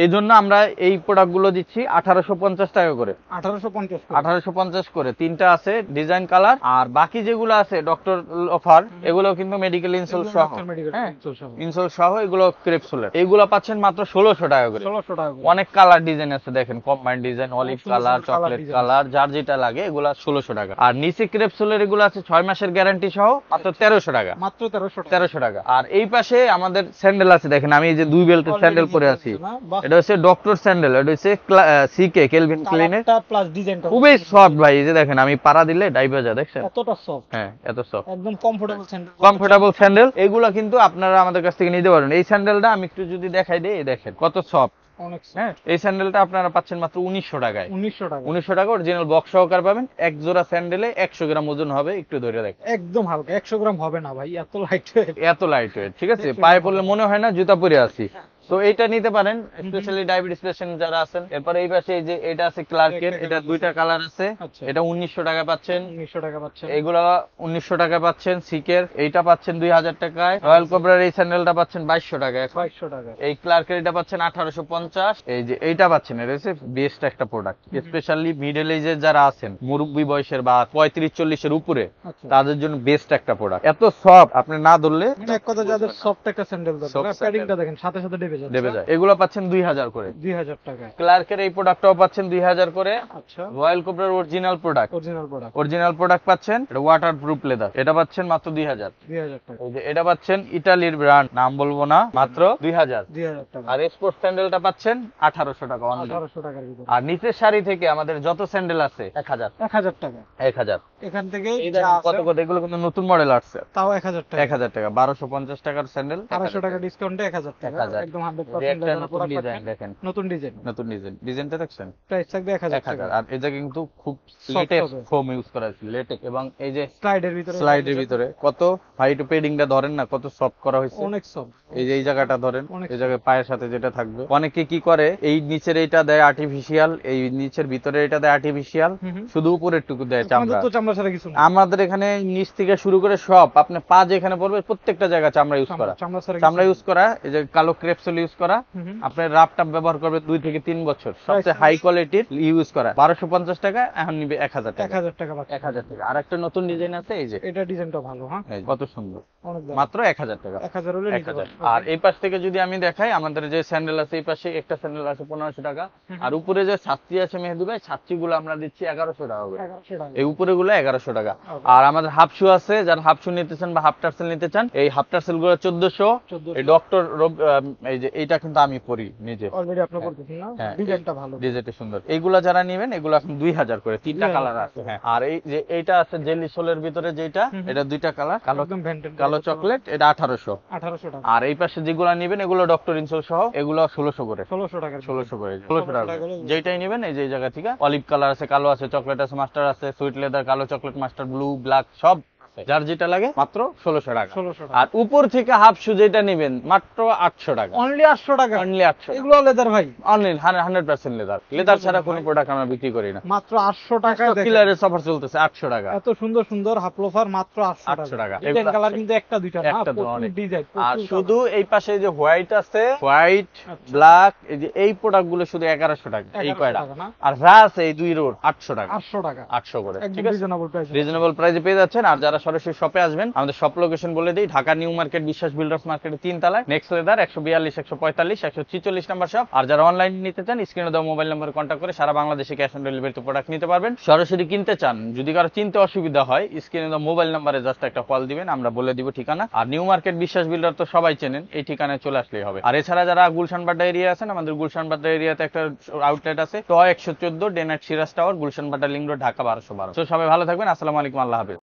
এই জন্য আমরা এই প্রোডাক্ট গুলো দিচ্ছি 1850 টাকা করে। 1850 করে। 3টা আছে ডিজাইন কালার, আর বাকি যেগুলো আছে ডক্টর অফার, এগুলো কিন্তু মেডিকেল ইনসোল সহ, ইনসোল সহ এগুলো ক্রেপসোলের। এইগুলো পাচ্ছেন মাত্র 1600 টাকা করে। 1600 টাকা। অনেক কালার ডিজাইন আছে, দেখেন combined design, olive colour, chocolate colour, যার যেটা লাগে এগুলা 1600 টাকা। আর নিচে ক্রেপসোলের এগুলো আছে 6 মাসের গ্যারান্টি সহ, মাত্র 1300 টাকা। মাত্র 1300 টাকা। আর এই পাশে আমাদের স্যান্ডেল আছে, দেখেন আমি এই যে 2 বেল্টের স্যান্ডেল পরে আছি, এটা হচ্ছে ডক্টর স্যান্ডেল, এটা হচ্ছে সিকে কেলভিন ক্লিনের প্লাস ডিজাইনটা খুবই সফট ভাই। এই যে দেখেন আমি পাড়া দিলে ডাইভা যায়, দেখছেন এতটা সফট। হ্যাঁ, এত সফট, একদম কমফোর্টেবল স্যান্ডেল। Comfortable sandal. এগুলা কিন্তু আপনারা আমাদের কাছ থেকে নিতে পারেন। এই স্যান্ডেলটা আমি একটু যদি দেখাই দিই, দেখেন কত সফট। হ্যাঁ, এই স্যান্ডেলটা আপনারা পাচ্ছেন মাত্র 1900 টাকায়। 1900 টাকা অরিজিনাল বক্স সহকার পাবেন। এক জোড়া স্যান্ডেলে 100 গ্রাম ওজন হবে, একটু ধরে দেখেন একদম হালকা, 100 গ্রাম হবে না ভাই, এত লাইট এত লাইট ওয়েট। ঠিক আছে, পায়ে পড়লে মনে হয় না জুতা পরে আছি। তো এটা নিতে পারেন, স্পেশালি ডায়াবেটিস পেশেন্ট যারা আছেন। এরপর এই পাশে এই যে এটা আছে ক্লার্কের, এটা 2টা কালার আছে, এটা 1900 টাকা পাচ্ছেন। 1900 টাকা পাচ্ছেন। এগুলা 1900 টাকা পাচ্ছেন। সিকের এইটা পাচ্ছেন 2000 টাকায়। রয়্যাল কোবরার এই স্যান্ডেলটা পাচ্ছেন 2200 টাকায়। 2200 টাকা। এই ক্লার্কের এটা পাচ্ছেন 1850। এই যে এইটা পাচ্ছেন, এটা হচ্ছে বেস্ট একটা প্রোডাক্ট, স্পেশালি মিডল এজের যারা আছেন, মুরব্বি বয়সের বা 35-40 এর উপরে, তাদের জন্য বেস্ট একটা প্রোডাক্ট। এত সফট, আপনি না ধরলে এক কথা যাদের সফট একটা স্যান্ডেল দরকার, প্যাডিংটা দেখেন সাথে সাথে দেবে যায়। এগুলো পাচ্ছেন 2000 করে। 2000 টাকা। ক্লার্কের এই প্রোডাক্টটাও পাচ্ছেন 2000 করে। আচ্ছা। রয়্যাল কোবরার অরিজিনাল প্রোডাক্ট পাচ্ছেন, এটা ওয়াটারপ্রুফ লেদার, এটা পাচ্ছেন মাত্র 2000 টাকা। এই যে এটা পাচ্ছেন ইতালির ব্র্যান্ড, নাম বলবো না, মাত্র 2000 টাকা। আর স্পোর্টস স্যান্ডেলটা পাচ্ছেন 1800 টাকা। 1800 টাকার ভিতরে। আর নিচের শাড়ি থেকে আমাদের যত স্যান্ডেল আছে 1000 টাকা। 1000 এখান থেকে কত কত, এগুলো কিন্তু নতুন মডেল আসছে, তাও 1000 টাকা। 1000 টাকা। 1250 টাকার স্যান্ডেল, 250 টাকা ডিসকাউন্টে 1000 টাকা। একদম 100% ডিজাইন দেখেন, নতুন ডিজাইনটা দেখছেন, প্রাইস থাকবে 1000। আর এই জায়গায় কিন্তু খুব লেটেস্ট ফোম ইউজ করা হয়েছে, লেটেস্ট, এবং এই যে স্লাইডের ভিতরে কত হাইট পেডিংটা ধরেন না, কত সফট করা হয়েছে, অনেক সফট। এই যে এই জায়গাটা ধরেন, এই জায়গায় পায়ের সাথে যেটা থাকবে, অনেকে কি করে এই নিচের এইটা দেয় আর্টিফিশিয়াল, এই নিচের ভিতরে এটা দেয় আর্টিফিশিয়াল, শুধু উপরের টুকু দেয় চামড়া। আমাদের এখানে নিচ থেকে শুরু করে সব, আপনি পা যেখানে পড়বে প্রত্যেকটা জায়গা চামড়া ইউজ করা, এই যে কালো ক্রেপসোল ইউজ করা। আপনার রাফটাপ ব্যবহার করবে 2 থেকে 3 বছর, সবচেয়ে হাই কোয়ালিটির ইউজ করা। 1250 টাকা, এখন নিবে 1000 টাকা। 1000 টাকা। আর একটা নতুন ডিজাইন আছে, এই যে এটা ডিজাইনটা ভালো, হ্যাঁ কত সুন্দর, মাত্র 1000 টাকা। 1000 হলে 1000। আর এই পাশ থেকে যদি আমি দেখাই, আমাদের যে স্যান্ডেল আছে, এই পাশে একটা স্যান্ডেল আছে 1500 টাকা। আর উপরে যে ছাত্রী আছে মেহেদী ভাই, ছাত্রীগুলো আমরা দিচ্ছি 1100 টাকা করে। এই উপরে গুলো 1100 টাকা। আর আমাদের হাফ শু আছে, যারা হাফ শু নিতে চান বা হাফ টার্সেল নিতে চান, এই হাফ টার্সেল গুলো 1400। এই ডক্টর এই যে এইটা কিন্তু আমি পরি নিজে, অলরেডি আপনি পরতেছেন না, ডিজাইনটা ভালো, ডিজাইনটা সুন্দর। এইগুলা যারা নেবেন, এগুলো এখন 2000 করে, 3টা কালার আছে। হ্যাঁ, আর এই যে এইটা আছে জেলি সোলের ভিতরে যেটা, এটা 2টা কালার, কালো চকলেট, এটা 1800 টাকা। আর এই পাশে যেগুলো নেবেন, এগুলো ডক্টর ইনসোল সহ, এগুলো 1600 করে। 1600 টাকা। 1600 টাকা যেটাই নেবেন। এই যে জায়গা থেকে অলিভ কালার আছে, কালো আছে, চকলেট আছে, মাস্টার আছে, সুইট লেদার, কালো চকলেট, মাস্টার, ব্লু, ব্ল্যাক, সব আছে, যার যেটা লাগে মাত্র 1600 টাকা। 1600 টাকা। আর উপর থেকে হাফ শু যেটা নেবেন মাত্র 800 টাকা, অনলি 800 টাকা। অনলি 800। এগুলো লেদার ভাই, অনলি 100% লেদার, লেদার ছাড়া কোনো প্রোডাক্ট আমরা বিক্রি করি না। মাত্র 800 টাকায় দেখেন কিলারের অফার চলতেছে 800 টাকা। এত সুন্দর সুন্দর হাফ লোফার মাত্র 800 টাকা। ডিজাইন কালার কিন্তু একটা দুইটা না, একটা তো প্রচুর অনেক। ডিজাইন। আর শুধু এই পাশে যে হোয়াইট আছে, হোয়াইট ব্ল্যাক, এই যে এই প্রোডাক্ট গুলো শুধু 1100 টাকা, এই 1100 কয়টা। টাকা না? আর যা আছে এই দুই রোড 800 টাকা, 800 টাকা 800 করে, একদম ঠিক আছে, রিজনেবল প্রাইস। রিজনেবল প্রাইসে পেয়ে যাচ্ছেন। আর যারা সরাসরি শপে আসবেন, আমাদের শপ লোকেশন বলে দিই, ঢাকা নিউ মার্কেট বিশ্বাস বিল্ডার্স মার্কেটের 3 তলায়, নেক্সট লেদার 142 145 146 নাম্বার শপ। আর যারা অনলাইন নিতে চান, স্ক্রিনে দেওয়া মোবাইল নাম্বারে কন্ট্যাক্ট করে সারা বাংলাদেশে ক্যাশ অন ডেলিভারিতে প্রোডাক্ট নিতে পারবেন। সরাসরি কিনতে চান, যদি কারো চিনতে অসুবিধা হয়, স্ক্রিনে দেওয়া মোবাইল নাম্বারে জাস্ট একটা কল দিবেন, আমরা বলে দিব ঠিকানা। আর নিউ মার্কেট বিশ্বাস বিল্ডার তো সবাই চেনেন, এই ঠিকানায় চলে আসলেই হবে। আর এছাড়া যারা গুলশান বাড্ডা এরিয়া আছেন, আমাদের গুলশান বাড্ডা এরিয়াতে একটা আউটলেট আছে, ট 114 ডেনাট Siraj tower, Gulshan Badda link road, Dhaka 1212। তো সবাই ভালো থাকবেন, আসসালামু আলাইকুম, আল্লাহ হাফেজ।